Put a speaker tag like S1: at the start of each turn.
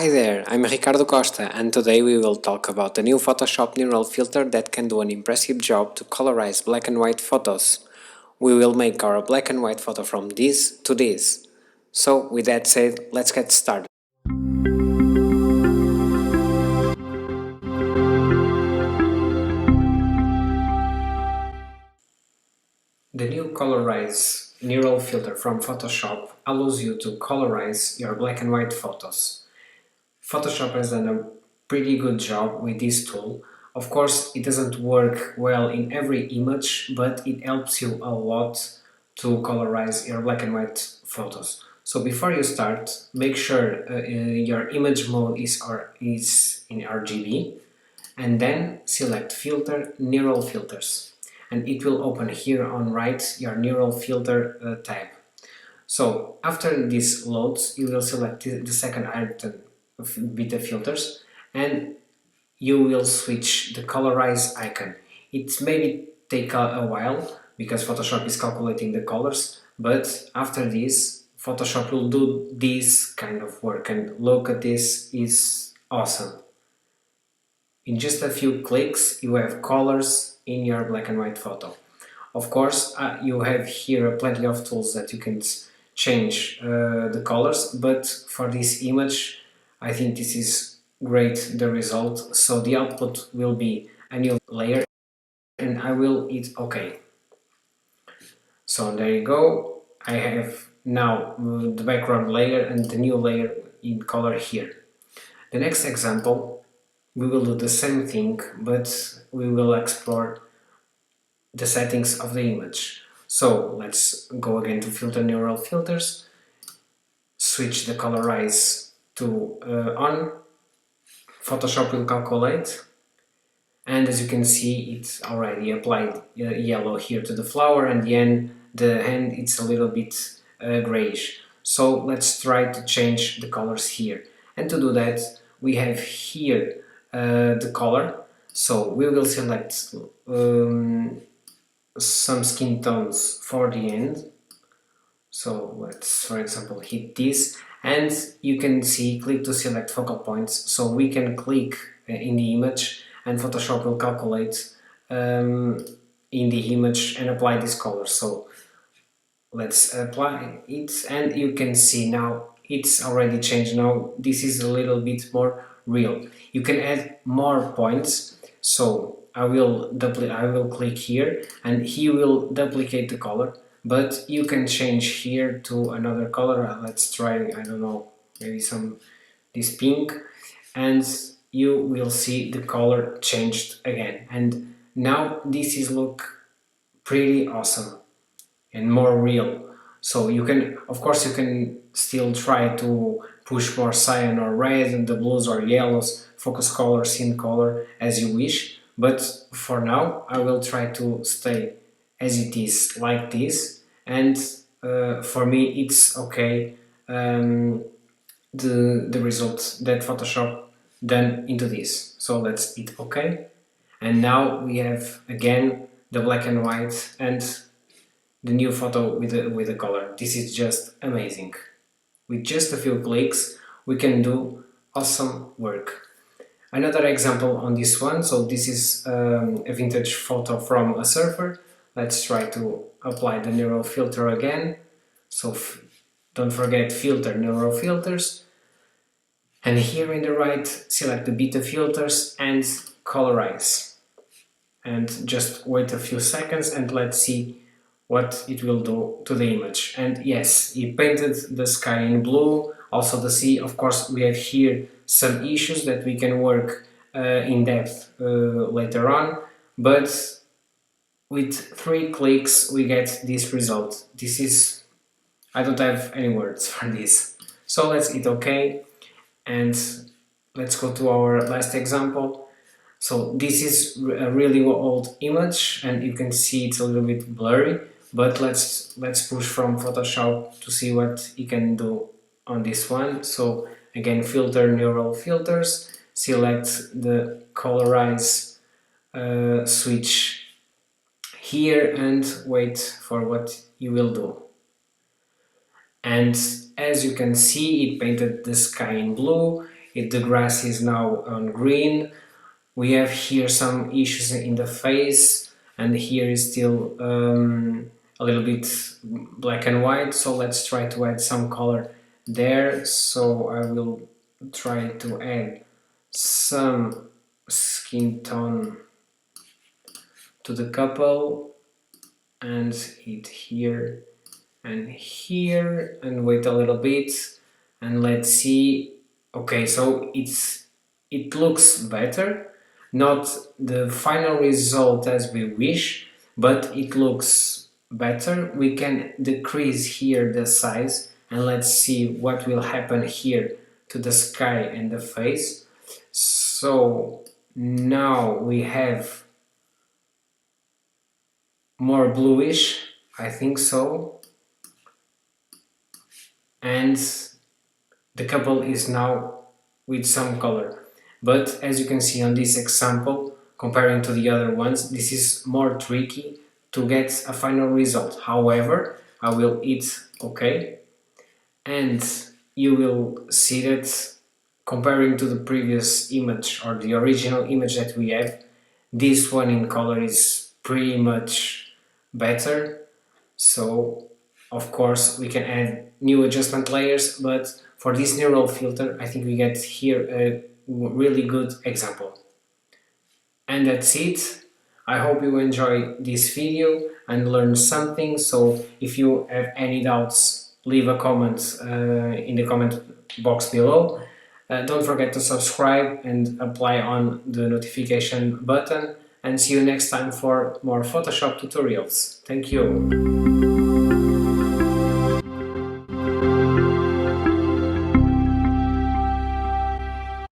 S1: Hi there, I'm Ricardo Costa, and today we will talk about the new Photoshop neural filter that can do an impressive job to colorize black and white photos. We will make our black and white photo from this to this. So, with that said, let's get started. The new Colorize neural filter from Photoshop allows you to colorize your black and white photos. Photoshop has done a pretty good job with this tool. Of course, it doesn't work well in every image, but it helps you a lot to colorize your black and white photos. So before you start, make sure your image mode is in RGB, and then select Filter, Neural Filters. And it will open here on right your Neural Filter tab. So after this loads, you will select the second item with the filters, and you will switch the colorize icon. It may take a while because Photoshop is calculating the colors, but after this Photoshop will do this kind of work, and look at this, is awesome. In just a few clicks you have colors in your black and white photo. Of course, you have here plenty of tools that you can change the colors, but for this image I think this is great, the result. So the output will be a new layer, and I will hit OK. So there you go, I have now the background layer and the new layer in color here. The next example, we will do the same thing, but we will explore the settings of the image. So let's go again to Filter, Neural Filters, switch the Colorize to on. Photoshop will calculate, and as you can see it's already applied yellow here to the flower, and the hand it's a little bit grayish. So let's try to change the colors here, and to do that we have here the color. So we will select some skin tones for the end. So let's, for example, hit this, and you can see click to select focal points. So we can click in the image and Photoshop will calculate in the image and apply this color. So let's apply it, and you can see now it's already changed. Now this is a little bit more real. You can add more points. So I will click here and he will duplicate the color, but you can change here to another color. Let's try, I don't know, maybe this pink, and you will see the color changed again, and now this is look pretty awesome and more real. So you can, of course, you can still try to push more cyan or red and the blues or yellows, focus color, scene color, as you wish. But for now I will try to stay as it is, like this, and for me it's okay, the result that Photoshop done into this. So let's hit OK, and now we have again the black and white and the new photo with the color. This is just amazing. With just a few clicks we can do awesome work. Another example on this one, so this is a vintage photo from a surfer. Let's try to apply the neural filter again. So don't forget Filter, Neural Filters, and here in the right select the beta filters and colorize, and just wait a few seconds and let's see what it will do to the image. And yes, he painted the sky in blue, also the sea. Of course we have here some issues that we can work in depth later on, but with 3 clicks we get this result. This is, I don't have any words for this. So let's hit OK, and let's go to our last example. So this is a really old image and you can see it's a little bit blurry, but let's push from Photoshop to see what you can do on this one. So again, Filter, Neural Filters, select the Colorize switch here and wait for what you will do. And as you can see, it painted the sky in blue, if the grass is now on green. We have here some issues in the face, and here is still a little bit black and white, so let's try to add some color there. So I will try to add some skin tone to the couple and it here and here, and wait a little bit and let's see. Okay, so it looks better, not the final result as we wish, but it looks better. We can decrease here the size and let's see what will happen here to the sky and the face. So now we have more bluish, I think so, and the couple is now with some color. But as you can see on this example, comparing to the other ones, this is more tricky to get a final result. However, I will hit OK, and you will see that comparing to the previous image or the original image that we have, this one in color is pretty much better. So of course we can add new adjustment layers, but for this neural filter I think we get here a really good example. And that's it. I hope you enjoy this video and learn something. So if you have any doubts, leave a comment in the comment box below. Don't forget to subscribe and apply on the notification button, and see you next time for more Photoshop tutorials. Thank you.